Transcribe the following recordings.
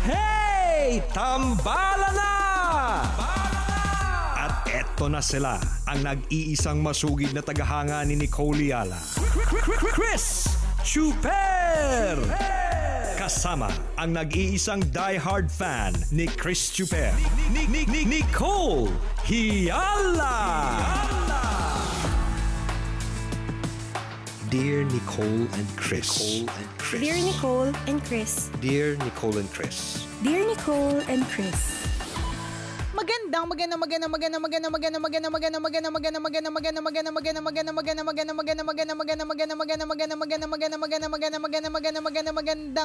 Hey! Tambala na! At eto na sila, ang nag-iisang masugid na tagahanga ni Nicole Yala. Chris Chuper! Kasama ang nag-iisang diehard fan ni Chris Chuper, Nicole Yala! Dear Nicole and Chris. Dear Nicole and Chris. Dear Nicole and Chris. Dear Nicole and Chris. Magandang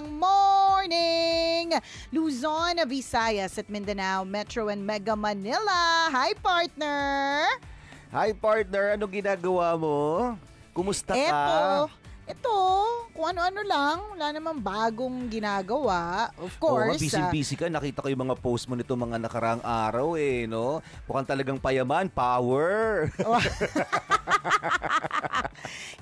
morning, Luzon, Visayas at Mindanao, Metro and Mega Manila. Hi, partner. Hi, partner. Ano ginagawa mo? Kumusta ka? Ito, kung ano-ano lang. Wala namang bagong ginagawa. Of course. Busy-busy ka. Nakita ko yung mga post mo nito mga nakaraang araw no? Mukhang talagang payaman. Power!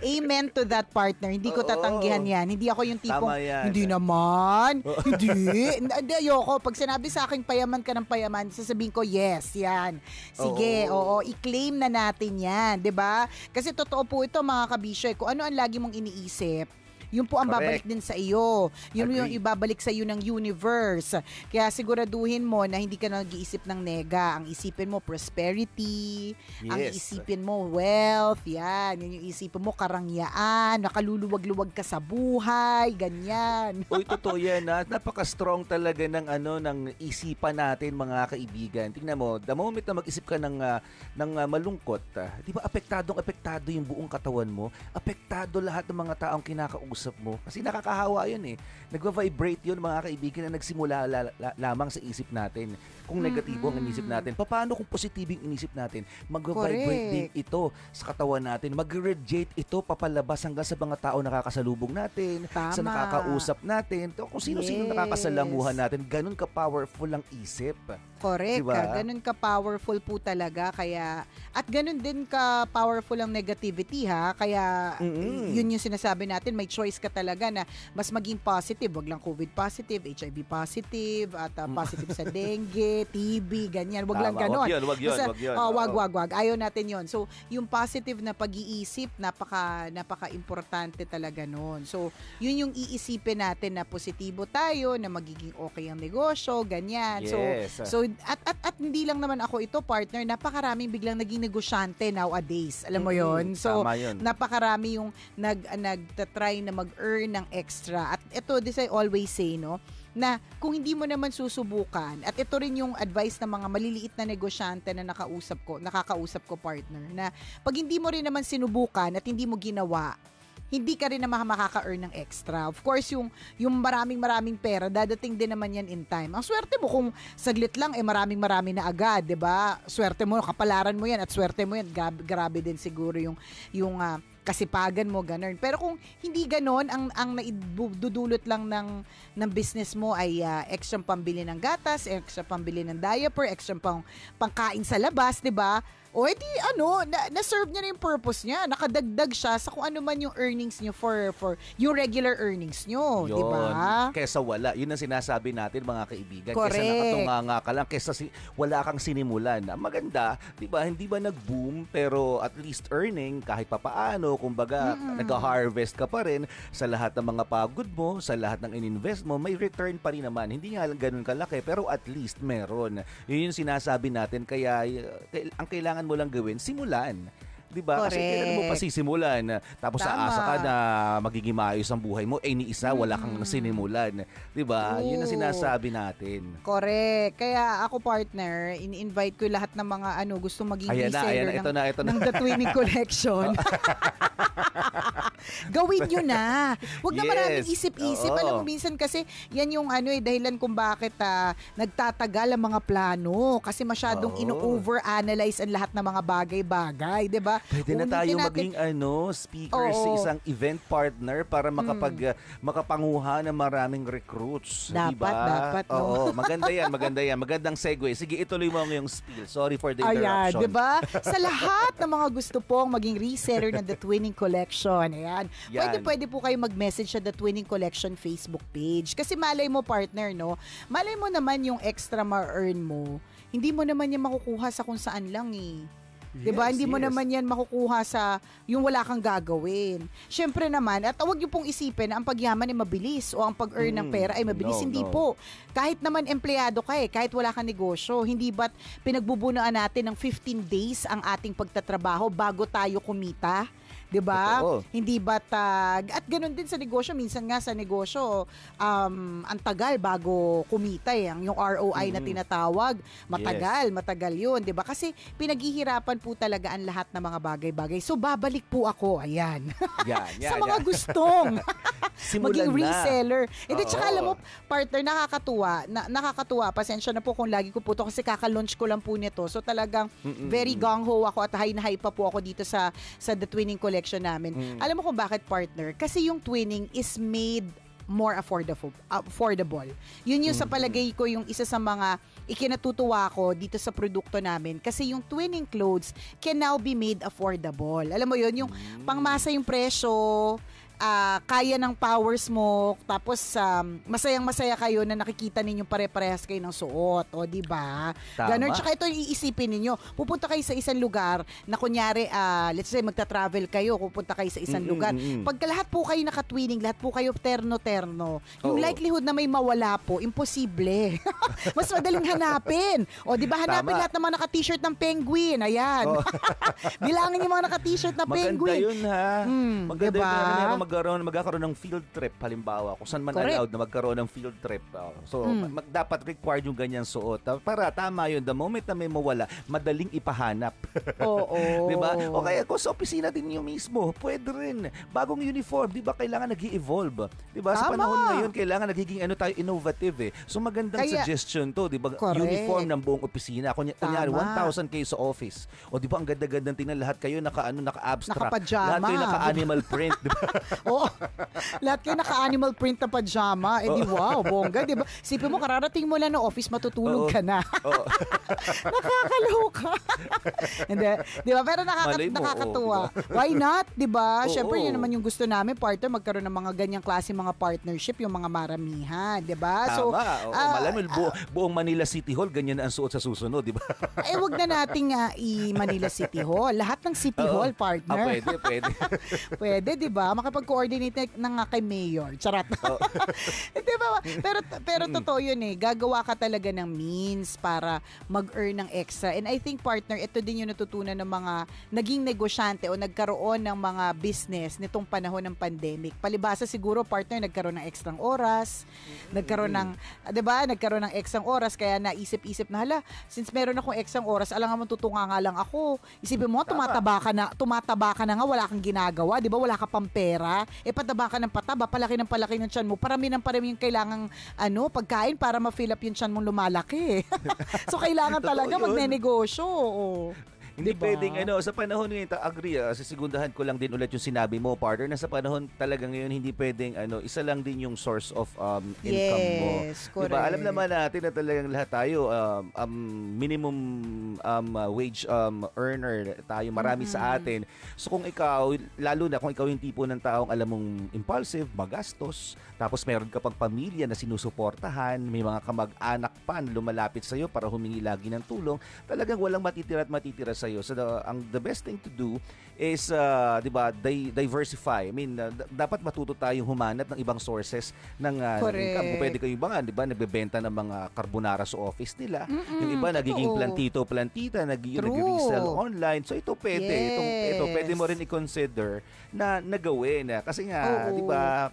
Amen to that, partner. Hindi ko tatanggihan yan. Hindi ako yung tipong, hindi naman. Hindi, ayoko. Pag sinabi sa akin, payaman ka ng payaman, sasabihin ko, yes, yan. Sige, i-claim na natin yan. 'Di ba? Kasi totoo po ito, mga kabisyo. Kung ano ang lagi mong iniisip, yun po ang babalik din sa iyo. Yun yung ibabalik sa iyo ng universe. Kaya siguraduhin mo na hindi ka nag-iisip ng nega. Ang isipin mo prosperity, ang isipin mo wealth, yan. Yun yung isipin mo karangyaan, nakaluluwag-luwag ka sa buhay, ganyan. Uy, totoo yan. Napaka-strong talaga ng ng isipan natin, mga kaibigan. Tingnan mo, the moment na mag-isip ka ng malungkot, di ba apektado yung buong katawan mo? Apektado lahat ng mga taong kinakausap mo. Kasi nakakahawa yun Nagva-vibrate yun, mga kaibigan, na nagsimula lamang sa isip natin. Kung negatibo ang inisip natin, paano kung positibong inisip natin? Mag-vibrate din ito sa katawan natin. Mag-radiate ito papalabas hanggang sa mga tao nakakasalubong natin, sa nakakausap natin, kung sino-sino nakakasalamuhan natin. Ganun ka-powerful ang isip. Correct. Diba? Ganun ka-powerful po talaga. Kaya, at ganun din ka-powerful ang negativity, ha? Kaya, yun yung sinasabi natin, may choice ka talaga na mas maging positive. Wag lang COVID positive, HIV positive, at positive sa dengue, TB, ganyan. Wag lang ganon. Wag yun. Wag. Ayaw natin yun. So, yung positive na pag-iisip, napaka-importante talaga nun. So, yun yung iisipin natin na positibo tayo, na magiging okay ang negosyo, ganyan. Yes. So at hindi lang naman ako ito, partner, napakaraming biglang naging negosyante nowadays. Alam mo yon. So napakarami yung nagtatry na mag-earn ng extra. At ito, this I always say, no, na kung hindi mo naman susubukan, at ito rin yung advice ng mga maliliit na negosyante na nakakausap ko, partner, na pag hindi mo rin naman sinubukan at hindi mo ginawa, hindi ka rin naman makaka-earn ng extra. Of course, yung maraming pera, dadating din naman yan in time. Ang swerte mo kung saglit lang, maraming na agad, 'di ba? Swerte mo, kapalaran mo yan, at swerte mo yan, grabe din siguro yung kasipagan mo, ganun. Pero kung hindi ganon, ang naidudulot lang ng business mo ay extra pambili ng gatas, extra pambili ng diaper, extra pangkain sa labas, 'di ba? O edi na-serve niya na yung purpose niya. Nakadagdag siya sa kung ano man yung earnings niyo for yung regular earnings niyo, 'di ba? Kesa wala. Yun ang sinasabi natin, mga kaibigan. Correct. Kesa nakatunganga ka lang, kesa wala kang sinimulan. Maganda, 'di ba? Hindi ba nag-boom, pero at least earning kahit papaano, kumbaga nag-harvest ka pa rin sa lahat ng mga pagod mo, sa lahat ng ininvest mo, may return pa rin naman. Hindi nga lang ganun kalaki, pero at least meron. Yun yung sinasabi natin. Kaya ang kailangan mo lang gawin, simulan. Diba? Kasi kailan mo pa sisimulan, tapos aasa ka na magiging maayos ang buhay mo, ni isa wala kang sinimulan. Diba? Yun ang sinasabi natin. Correct. Kaya ako, partner, in-invite ko lahat ng mga gustong maging reseller ng The Twinning Collection. Gawin nyo na. Huwag na maraming isip-isip. Alam mo, minsan kasi yan yung dahilan kung bakit nagtatagal ang mga plano. Kasi masyadong ino-overanalyze ang lahat ng mga bagay-bagay. Diba? Pwede na tayo maging speaker sa isang event partner para makapanguha ng maraming recruits. Dapat, Oo, maganda yan. Magandang segue. Sige, ituloy mo ang iyong spiel. Sorry for the interruption. Ayan, diba? Sa lahat ng mga gusto pong maging reseller ng The Twinning Collection, ayan, pwede po kayo mag-message sa The Twinning Collection Facebook page. Kasi malay mo, partner, no? Malay mo naman yung extra ma-earn mo, hindi mo naman yan makukuha sa kung saan lang eh. Diba? Hindi mo naman yan makukuha sa yung wala kang gagawin. Siyempre naman, at huwag niyo pong isipin na ang pagyaman ay mabilis o ang pag-earn ng pera ay mabilis. Hindi po. Kahit naman empleyado ka kahit wala kang negosyo, hindi ba't pinagbubunaan natin ng 15 days ang ating pagtatrabaho bago tayo kumita? 'Di ba? Hindi ba at ganoon din sa negosyo, minsan nga sa negosyo ang tagal bago kumita yung ROI na tinatawag, matagal 'yun, 'di ba? Kasi pinaghihirapan po talaga ang lahat ng mga bagay-bagay. So babalik po ako, ayan. Sa mga gustong maging reseller. And then tsaka alam mo, partner, nakakatuwa. Pasensya na po kung lagi ko po to kasi kaka-launch ko lang po nito. So talagang very gung-ho ako at high na high pa po ako dito sa The Twinning Collection namin. Alam mo kung bakit, partner? Kasi yung twinning is made more affordable. Yun yung sa palagay ko yung isa sa mga ikinatutuwa ko dito sa produkto namin. Kasi yung twinning clothes can now be made affordable. Alam mo yun, yung pangmasa yung presyo, kaya ng powers mo, tapos masayang-masaya kayo na nakikita ninyo pare-parehas kayo ng suot, o di ba? Ganun. Tsaka ito iisipin ninyo. Pupunta kayo sa isang lugar na kunyari, let's say magta-travel kayo, pupunta kayo sa isang lugar. Pagka lahat po kayo naka-twinning, lahat po kayo terno-terno, yung likelihood na may mawala po, imposible. Mas madaling hanapin. O di ba, hanapin lahat ng mga naka-t-shirt ng penguin. Ayan. Bilangin yung mga naka-t-shirt na penguin. Maganda yun, ha? Maganda diba? Yun, magkakaroon ng field trip, halimbawa, kung saan man allowed na magkaroon ng field trip. So, dapat required yung ganyang suot. Para tama yun, the moment na may mawala, madaling ipahanap. Oo. Diba? O kaya kung sa opisina din yung mismo, pwede rin. Bagong uniform, diba, kailangan nag-i-evolve. Diba? Sa panahon ngayon, kailangan nagiging tayo innovative eh. So, magandang suggestion to, diba? Correct. Uniform ng buong opisina. Kunyari, 1,000 kayo sa office. O diba, ang ganda-gandang tingnan, lahat kayo naka-abstract. Naka-pajama. Lahat kayo naka-animal print, diba? Oo. Lahat kayo naka-animal print na pajama. Eh di wow, bongga, di ba? Sipin mo, kararating mo lang ng office, matutulog ka na. Nakakaloka. Hindi. Di ba? Pero nakakatuwa. Why not? Di ba? Siyempre, yun naman yung gusto namin, partner, magkaroon ng mga ganyang klase mga partnership, yung mga maramihan. Di ba? So, malamang buong Manila City Hall, ganyan na ang suot sa susunod, di ba? Wag na nating i-Manila City Hall. Lahat ng City Hall, partner. Pwede. Pwede, di ba? Makapag-coordinate na nga kay Mayor. Charot. Di ba? Pero totoo yun eh. Gagawa ka talaga ng means para mag-earn ng extra. And I think, partner, ito din yung natutunan ng mga naging negosyante o nagkaroon ng mga business nitong panahon ng pandemic. Palibasa siguro, partner, nagkaroon ng extrang oras. Nagkaroon ng, di ba? Nagkaroon ng extrang oras. Kaya naisip-isip na, hala, since meron akong extrang oras, alam nga tutunga nga lang ako. Isipin mo, tumataba ka na nga, wala kang ginagawa. Di ba? Wala ka pang pera. Pataba ka ng pataba, palaki ng tiyan mo. Parami yung kailangang pagkain para ma-fill up yung tiyan mong lumalaki. So, kailangan talaga magnenegosyo. Hindi pwedeng, sa panahon ngayon, agree, sisegundahan ko lang din ulit yung sinabi mo, partner, na sa panahon talaga ngayon, hindi pwedeng, isa lang din yung source of income mo. Yes, correct. Diba? Alam naman natin na talagang lahat tayo, minimum wage earner tayo, marami sa atin. So kung ikaw, lalo na kung ikaw yung tipo ng taong alam mong impulsive, magastos, tapos meron ka pang pamilya na sinusuportahan, may mga kamag-anak pa na lumalapit sa'yo para humingi lagi ng tulong, talagang walang matitira sa'yo. So the best thing to do is diversify. I mean, dapat matuto tayong humanap ng ibang sources ng income. Pwede kayo ba nga, nagbebenta ng mga carbonara sa office nila. Yung iba nagiging plantita, nag-resell online. So ito pwede. Yes. Ito pwede mo rin i-consider na nagawin. Kasi nga, di ba,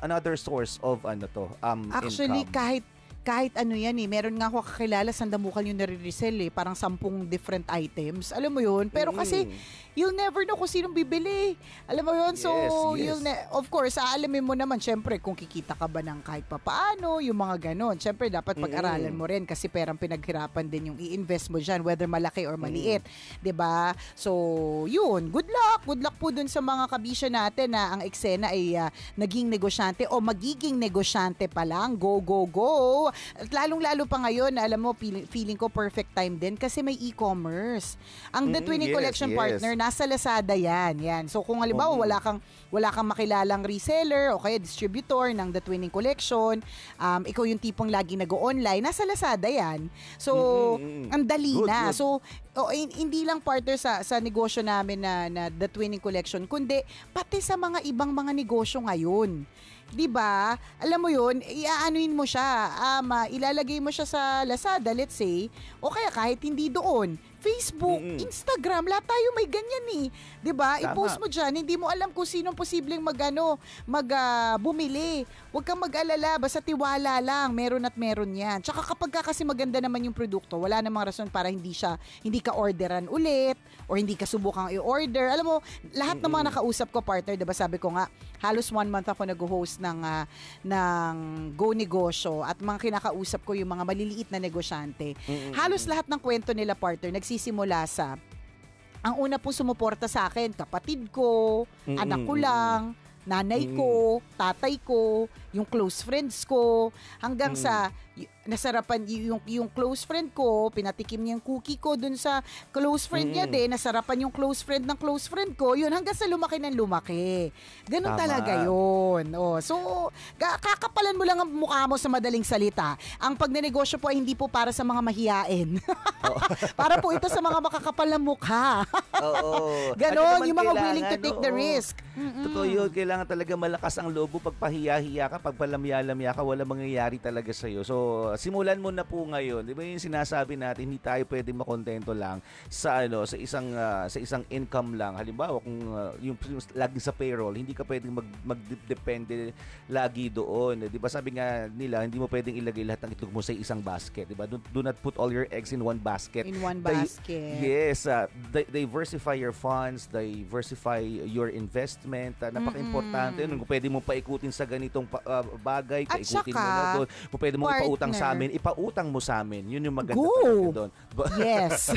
another source of actually, income. kahit ano yan meron nga ako kakilala sandamukal yung nare-resell parang 10 different items. Alam mo yun? Pero kasi you'll never know kung sinong bibili. Alam mo yun? So, yes. of course, aalamin mo naman, syempre, kung kikita ka ba ng kahit papaano, yung mga ganon. Syempre, dapat pag-aralan mo rin kasi perang pinaghirapan din yung i-invest mo dyan, whether malaki or maliit. 'Di ba? So, yun. Good luck. Good luck po dun sa mga kabisya natin na ang eksena ay naging negosyante o magiging negosyante pa lang. Go, go, go. At lalong-lalo pa ngayon, alam mo, feeling ko perfect time din kasi may e-commerce. Ang The Twinning Collection partner, nasa Lazada yan. So kung halimbawa wala kang makilalang reseller o kaya distributor ng The Twinning Collection, ikaw yung tipong lagi nag-o-online, nasa Lazada yan. So ang dali na. Good. So hindi lang partner sa negosyo namin na The Twinning Collection, kundi pati sa mga ibang mga negosyo ngayon. 'Di ba? Alam mo 'yun, iaanuin mo siya, ilalagay mo siya sa Lazada, let's say, o kaya kahit hindi doon, Facebook, Instagram, lahat tayo may ganyan 'di ba? I-post mo diyan, hindi mo alam kung sinong posibleng bumili. Huwag kang mag-alala, basta tiwala lang, meron at meron 'yan. Tsaka kapag kasi maganda naman yung produkto, wala namang rason para hindi ka orderan ulit or hindi ka subukang i-order. Alam mo, lahat ng mga nakausap ko partner, 'di ba? Sabi ko nga, halos 1 month ako nag-host ng Go Negosyo at mga kinakausap ko yung mga maliliit na negosyante. Halos lahat ng kwento nila partner nagsisimula sa ang una pong sumuporta sa akin, kapatid ko, anak ko lang, nanay ko, tatay ko, yung close friends ko, hanggang sa nasarapan yung close friend ko, pinatikim niya yung cookie ko dun sa close friend niya din, nasarapan yung close friend ng close friend ko, yun hanggang sa lumaki ng lumaki. Ganun talaga yun. So, kakapalan mo lang ang mukha mo sa madaling salita. Ang pagnenegosyo po ay hindi po para sa mga mahiyain. Para po ito sa mga makakapal na mukha. Ganon, yung mga willing to take the risk. Totoo yun, kailangan talaga malakas ang loob mo. Pag pahiya-hiya ka, pag palamya-lamya ka, wala mangyayari talaga sa'yo. So, simulan mo na po ngayon. 'Di ba yung sinasabi natin, hindi tayo pwedeng makontento lang sa isang income lang. Halimbawa, kung yung lagi sa payroll, hindi ka pwedeng magdepende lagi doon. 'Di ba sabi nga nila, hindi mo pwedeng ilagay lahat ng itlog mo sa isang basket, 'di ba? Do not put all your eggs in one basket. Yes, diversify your funds, diversify your investment. Napaka-importante 'yun. Kung pwede mo paikutin sa ganitong bagay, paikutin mo na doon. Kung pwede mo ipautang sa amin, ipautang mo sa amin. Yun yung maganda talaga doon. Yes.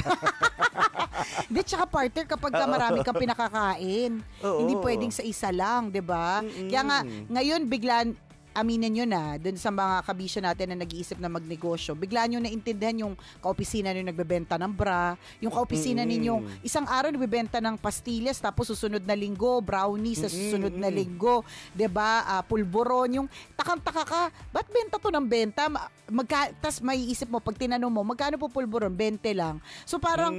Hindi, tsaka partner, kapag marami kang pinakakain, hindi pwedeng sa isa lang, 'di ba? Kaya nga, ngayon biglaan, aminin nyo na, dun sa mga kabisyo natin na nag-iisip na magnegosyo, bigla nyo naintindihan yung kaopisina nyo nagbebenta ng bra, yung kaopisina ninyong isang araw nagbebenta ng pastillas, tapos susunod na linggo, brownies, sa susunod na linggo, 'di ba? Pulburon, yung takang-taka ka, ba't benta to ng benta? Tas may isip mo, pag tinanong mo, magkano po pulburon? 20 lang. So parang,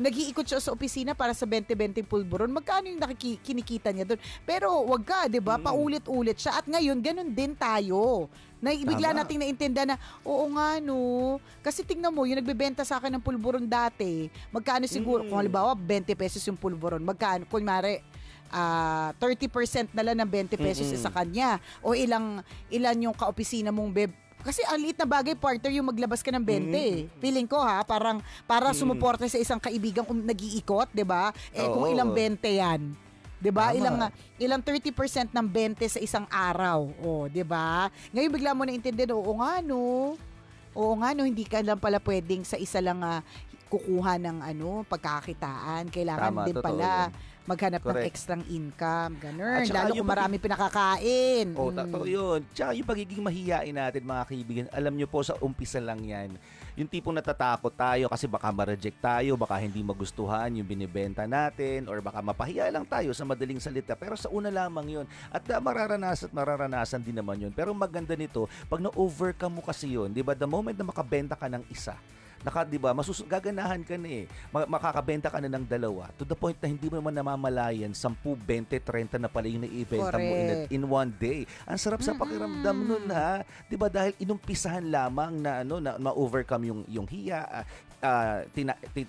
nag-iikot siya sa opisina para sa 20-20 pulburon, magkano yung kinikita niya doon? Pero wag ka, 'di ba? Paulit-ulit siya. At ngayon, ganun din tayo. Bigla nating naintindihan na, oo nga no. Kasi tingnan mo, yung nagbebenta sa akin ng pulburon dati, magkano siguro, kung halimbawa 20 pesos yung pulburon, magkano, kunwari, 30% na lang ng 20 pesos sa kanya. O ilan yung kaopisina mong kasi ang liit na bagay, partner, yung maglabas ka ng 20. Feeling ko para sumuporta sa isang kaibigang nag-iikot, 'di ba? Kung ilang 20 yan. 'Di ba? Ilang 30% ng 20 sa isang araw. 'di ba? Ngayon bigla mo na intindihan, oo nga no, hindi ka lang pala pwedeng sa isa lang kukuha ng pagkakitaan. Kailangan din pala maghanap ng extrang income, ganun. Lalo kung marami pinakakain. Totoo yun. Tsaka yung pagiging mahiyain natin, mga kaibigan, alam nyo po, sa umpisa lang yan. Yung tipong natatakot tayo kasi baka ma-reject tayo, baka hindi magustuhan yung binibenta natin, or baka mapahiya lang tayo sa madaling salita. Pero sa una lamang yun. At mararanasan din naman yun. Pero maganda nito, pag na-overcome mo kasi yun, di ba, the moment na makabenta ka ng isa, di ba, gaganahan ka na makakabenta ka na ng dalawa, to the point na hindi mo naman namamalayan 10, 20, 30 na pala yung naibenta mo in one day. Ang sarap sa pakiramdam nun, ha? Di ba, dahil inumpisahan lamang na ma-overcome yung hiya,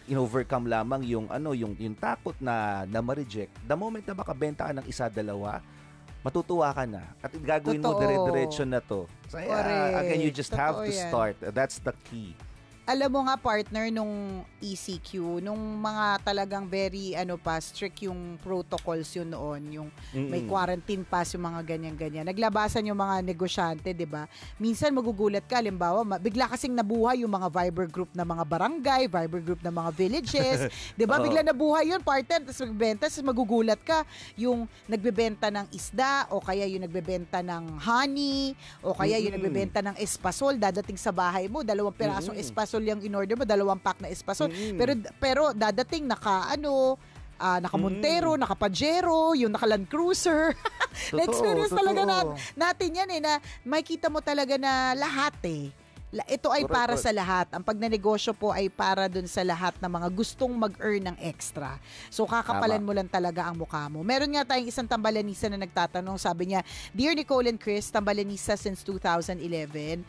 in-overcome lamang yung takot na ma-reject. The moment na makabenta ka ng isa, dalawa, matutuwa ka na. At gagawin mo Totoo. dire-diretso na to. So, Correct. again, you just have Totoo to yan. start. That's the key. Alam mo nga partner nung ECQ, nung mga talagang very strict yung protocols yun noon, yung may quarantine pass yung mga ganyan-ganyan. Naglabasan yung mga negosyante, 'di ba? Minsan magugulat ka, halimbawa, bigla kasing nabuhay yung mga Viber group na mga barangay, Viber group na mga villages, 'di ba? Bigla nabuhay yun, partner, tapos magbebenta, tapos magugulat ka yung nagbebenta ng isda o kaya yung nagbebenta ng honey o kaya yung nagbebenta ng espasol dadating sa bahay mo, 2 pirasong espasol yung in-order mo, 2 pack na espasol. Pero dadating naka-Montero, naka-Pajero, yung naka-Land Cruiser. Na-experience talaga natin yan na makikita mo talaga na lahat ito ay para sa lahat. Ang pagnenegosyo po ay para dun sa lahat ng mga gustong mag-earn ng extra. So, kakapalan mo lang talaga ang mukha mo. Meron nga tayong isang tambalanisa na nagtatanong. Sabi niya, Dear Nicole and Chris, tambalanisa since 2011.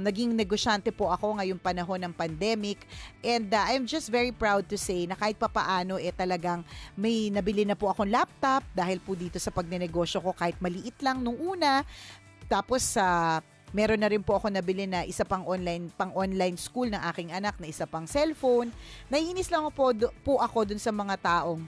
Naging negosyante po ako ngayong panahon ng pandemic. And I'm just very proud to say na kahit papaano, talagang may nabili na po akong laptop dahil po dito sa pagnenegosyo ko kahit maliit lang nung una. Tapos meron na rin po ako nabili na isa pang online school ng aking anak, na isa pang cellphone. Naiinis lang po ako dun sa mga taong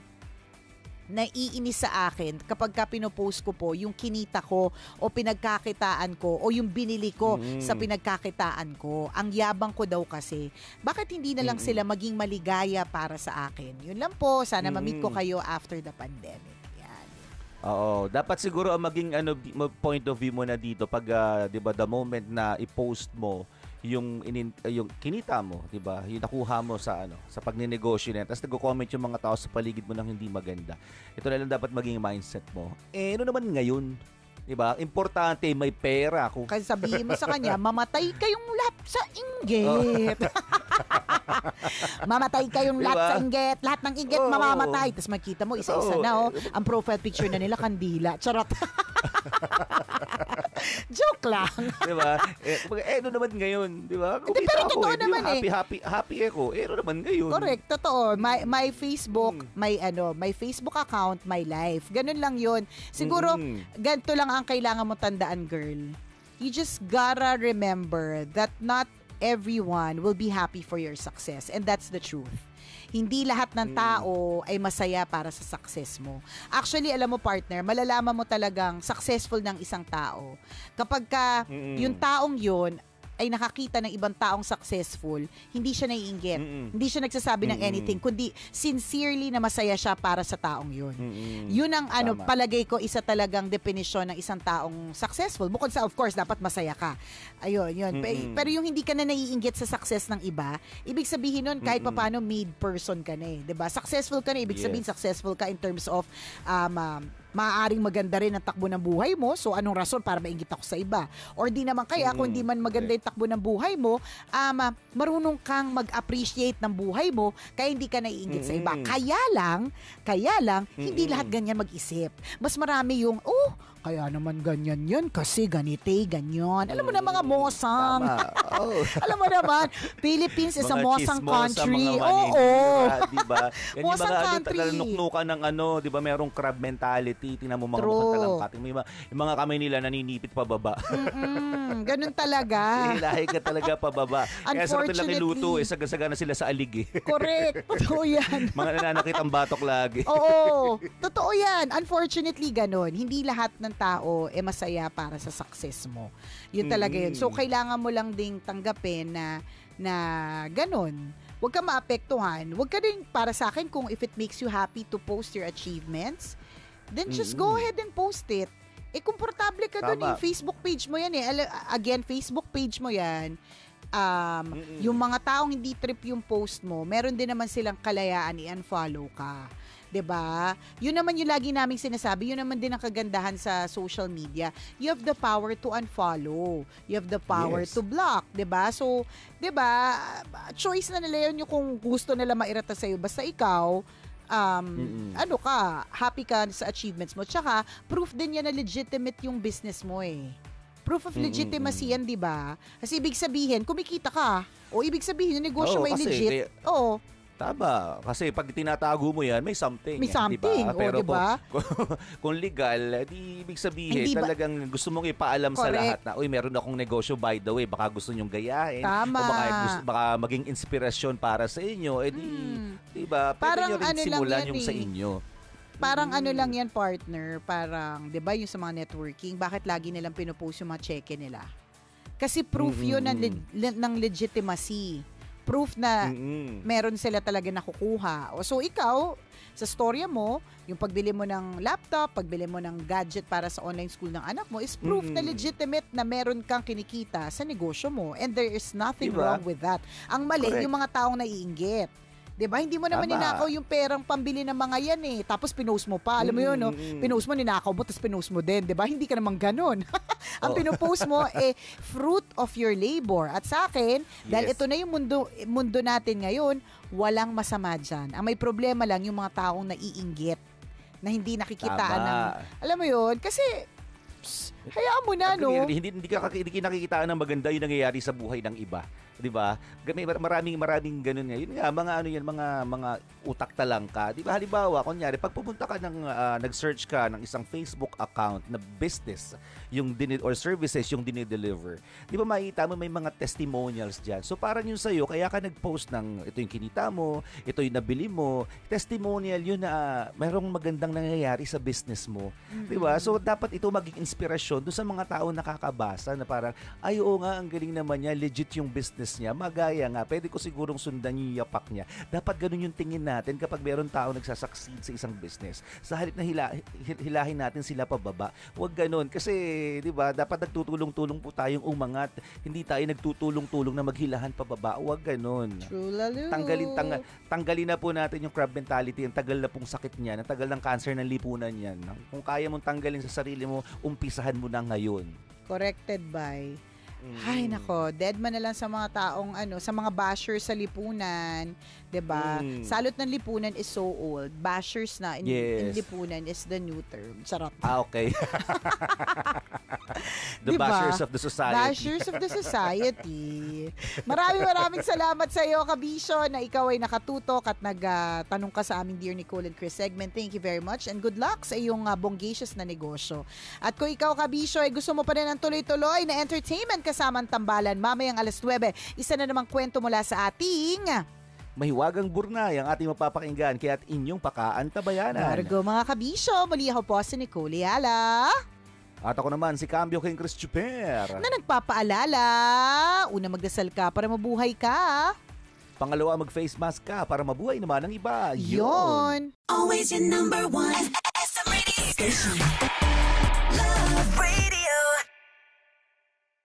naiinis sa akin kapag pinopost ko po yung kinita ko o pinagkakitaan ko o yung binili ko sa pinagkakitaan ko. Ang yabang ko daw kasi. Bakit hindi na lang sila maging maligaya para sa akin? Yun lang po. Sana ma-meet ko kayo after the pandemic. Oo, dapat siguro ang maging point of view mo na dito pag 'di ba, the moment na i-post mo yung kinita mo, 'di ba? Yung nakuha mo sa sa pagninegosyo na. Tapos nagko-comment yung mga tao sa paligid mo ng hindi maganda. Ito na lang dapat maging mindset mo. Ano naman ngayon? 'Di ba? Importante may pera ako. Kasi sabihin mo sa kanya, mamatay kayong lahat sa inggit. Mamatay kayong lahat sa inggit. Lahat ng inggit mamamatay. Tapos makita mo, isa-isa na ang profile picture na nila, kandila. Charot. Joke lang. Diba? Ano naman ngayon? Diba? Pero totoo naman happy ako. Ano naman ngayon? Correct, totoo. My Facebook, my Facebook account, my life. Ganun lang yun. Siguro, ganito lang ang kailangan mo tandaan, girl. You just gotta remember that not everyone will be happy for your success. And that's the truth. Hindi lahat ng tao ay masaya para sa success mo. Actually, alam mo partner, malalaman mo talagang successful ng isang tao kapag yung taong yun ay nakakita ng ibang taong successful, hindi siya naiinggit. Hindi siya nagsasabi ng anything, kundi sincerely na masaya siya para sa taong yun. Yun ang palagay ko, isa talagang definisyon ng isang taong successful. Bukod sa, of course, dapat masaya ka. Ayun, yun. Pero yung hindi ka na naiinggit sa success ng iba, ibig sabihin nun, kahit paano made person ka na diba? Successful ka na, ibig sabihin successful ka in terms of maaaring maganda rin ang takbo ng buhay mo. So, anong rason para mainggit ako sa iba? Or di naman kaya, kung di man maganda yung takbo ng buhay mo, marunong kang mag-appreciate ng buhay mo, kaya hindi ka naiinggit sa iba. Kaya lang, hindi lahat ganyan mag-isip. Mas marami yung, kaya naman ganyan yun kasi ganyan. Alam mo na mga mosang. Alam mo naman, Philippines is a mosang country. Diba? Yan yung mga country. nuknukan ng diba, merong crab mentality. Tingnan mo mga talangkating. Yung mga kamay nila naninipit pababa. Ganun talaga. Lahi ka talaga pababa. Kaya sarap nilang niluto, sagasagana sila sa alig. Correct. Totoo yan. Mga nananakit ang batok lagi. Oo. Totoo yan. Unfortunately, ganun. Hindi lahat ng tao masaya para sa success mo. Yun talaga yun. So, kailangan mo lang ding tanggapin na ganun. Huwag ka maapektuhan. Huwag ka din, para sa akin, kung if it makes you happy to post your achievements, then just go ahead and post it. Komportable ka dun Facebook page mo yan Again, Facebook page mo yan. Yung mga taong hindi trip yung post mo, meron din naman silang kalayaan i-unfollow ka. 'Di ba? Yun naman yung lagi naming sinasabi, yun naman din ang kagandahan sa social media. You have the power to unfollow. You have the power to block, 'di ba? So, 'di ba? Choice na nila yun, yung kung gusto nila mairata sa iyo. Basta ikaw, happy ka sa achievements mo. Tsaka, proof din yan na legitimate yung business mo Proof of legitimacy yan, di ba? Kasi ibig sabihin, kumikita ka. O ibig sabihin, yung negosyo mo ay legit. Tama. Kasi pag tinatago mo yan, may something. May something. Diba? Pero diba? kung legal, di ibig sabihin, Hindi talagang gusto mong ipaalam sa lahat na, uy, meron akong negosyo by the way, baka gusto nyong gayahin. Tama. O baka maging inspirasyon para sa inyo. Diba? Pwede nyo rin simulan yung sa inyo. Parang ano lang yan, partner. Parang, di ba yung sa mga networking, bakit lagi nilang pinupost yung mga cheque nila? Kasi proof yun ng legitimacy. Proof na meron sila talaga nakukuha. So ikaw, sa storya mo, yung pagbili mo ng laptop, pagbili mo ng gadget para sa online school ng anak mo is proof na legitimate na meron kang kinikita sa negosyo mo. And there is nothing wrong with that. Ang mali, yung mga taong naiinggit. Diba? Hindi mo naman ninakaw yung perang pambili ng mga yan eh. Tapos pinost mo pa. Alam mo yun, no? Pinost mo, ninakaw mo, tapos pinost mo din. Diba? Hindi ka naman ganun. Ang pinopost mo, fruit of your labor. At sa akin, dahil ito na yung mundo natin ngayon, walang masama dyan. Ang may problema lang yung mga taong naiinggit na hindi nakikitaan ng... Alam mo yun? Kasi... hayaan mo na, no? Hindi nakikitaan ng maganda yung nangyayari sa buhay ng iba. 'Di ba? Maraming ganun nga. Yun nga, mga utak talangka. 'Di ba? Halimbawa, kunyari, pag pupunta ka ng nag-search ka ng isang Facebook account na business, yung or services yung dinideliver. 'Di ba makita mo may mga testimonials diyan. So parang yung sa'yo, kaya ka nag-post ng ito yung kinita mo, ito yung nabili mo, testimonial yun na mayroong magandang nangyayari sa business mo. 'Di ba? So dapat ito maging inspirasyon doon sa mga tao nakakabasa na parang, ay oo nga, ang galing naman niya, legit yung business niya, magaya nga, pwede ko sigurong sundan yung yapak niya. Dapat ganun yung tingin natin kapag meron tao nagsasucceed sa isang business. Sa halip na hilahin natin sila pababa, huwag ganun. Kasi, di ba, dapat nagtutulong-tulong po tayong umangat. Hindi tayo nagtutulong-tulong na maghilahan pababa. Huwag ganun. True, lalo. Tanggalin na po natin yung crab mentality. Ang tagal na pong sakit niyan. Ang tagal ng cancer ng lipunan niyan. Kung kaya mong tanggalin sa sarili mo, umpisahan mo na ngayon. Corrected by... Ay nako, dead man na lang sa mga taong sa mga bashers sa lipunan, 'di ba? Salot ng lipunan is so old. Bashers na in lipunan is the new term. Charot. Okay. The diba? Bashers of the society. Bashers of the society. Maraming salamat sa iyo, Kabisyo, na ikaw ay nakatutok at nagtanong ka sa aming Dear Nicole and Chris segment. Thank you very much and good luck sa iyong bongacious na negosyo. At kung ikaw, Kabisyo, ay gusto mo pa rin ng tuloy-tuloy na entertainment kasamang tambalan, mamayang alas 9, isa na namang kwento mula sa ating mahiwagang burnay ang ating mapapakinggan kaya at inyong pakaantabayanan. Margo mga Kabisyo, muli ako po si Nicole Yala. At ako naman si Cambio King Chris Chuper. Na nagpapaalala, una magdasal ka para mabuhay ka. Pangalawa, mag-face mask ka para mabuhay naman ang iba. Yon. Always your number one SM radio station. Love